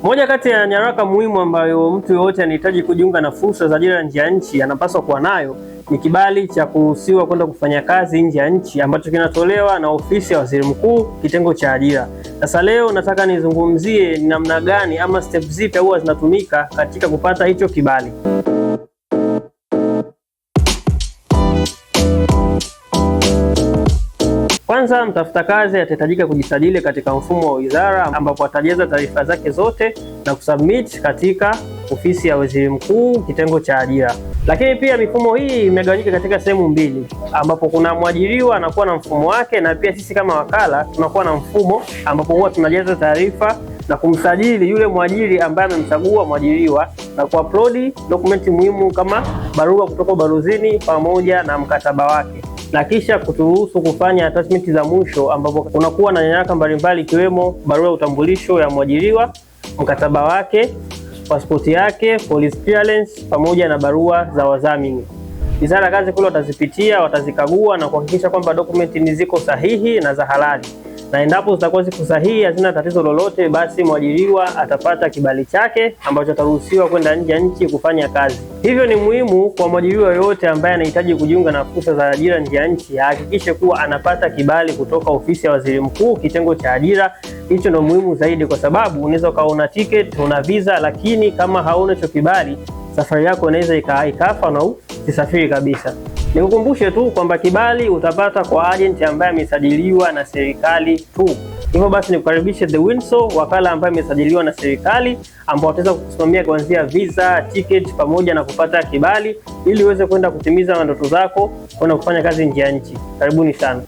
Moja kati ya nyaraka muhimu ambayo mtu yoyote anahitaji kujiunga na fursa za ajira nje ya nchi anapaswa kuwa nayo ni kibali cha kuruhusiwa kwenda kufanya kazi nje ya nchi ambacho kinatolewa na ofisi ya waziri mkuu, kitengo cha ajira. Sasa leo nataka nizungumzie ni namna gani ama step zipi huwa zinatumika katika kupata hicho kibali. Kwanza, mtafuta kazi atahitajika kujisajili katika mfumo wa wizara ambapo atajaza taarifa zake zote na kusubmit katika ofisi ya waziri mkuu, kitengo cha ajira. Lakini pia mifumo hii imegawanyika katika sehemu mbili, ambapo kuna mwajiriwa anakuwa na mfumo wake na pia sisi kama wakala tunakuwa na mfumo ambapo huwa tunajaza taarifa na kumsajili yule mwajiri ambaye amemchagua mwajiriwa na kuupload dokumenti muhimu kama barua kutoka ubalozini pamoja na mkataba wake, na kisha kuturuhusu kufanya attachment za mwisho ambapo kunakuwa na nyaraka mbalimbali ikiwemo barua ya utambulisho ya mwajiriwa, mkataba wake, pasipoti yake, police clearance pamoja na barua za wadhamini. Wizara ya Kazi kule watazipitia, watazikagua na kuhakikisha kwamba dokumenti ni ziko sahihi na za halali, na endapo zitakuwa ziko sahihi, hazina tatizo lolote, basi mwajiriwa atapata kibali chake ambacho ataruhusiwa kwenda nje ya nchi kufanya kazi. Hivyo ni muhimu kwa mwajiriwa yoyote ambaye anahitaji kujiunga na fursa za ajira nje ya nchi ahakikishe kuwa anapata kibali kutoka ofisi ya waziri mkuu, kitengo cha ajira. Hicho ndio muhimu zaidi, kwa sababu unaweza ukaona ticket, una visa, lakini kama hauna hicho kibali, safari yako inaweza ikafa na usisafiri kabisa. Nikukumbushe tu kwamba kibali utapata kwa agent ambaye amesajiliwa na serikali tu. Hivyo basi nikukaribishe The Windsor, wakala ambaye amesajiliwa na serikali, ambao wataweza kukusimamia kuanzia visa, ticket pamoja na kupata kibali ili uweze kwenda kutimiza ndoto zako kwenda kufanya kazi nje ya nchi. Karibuni sana.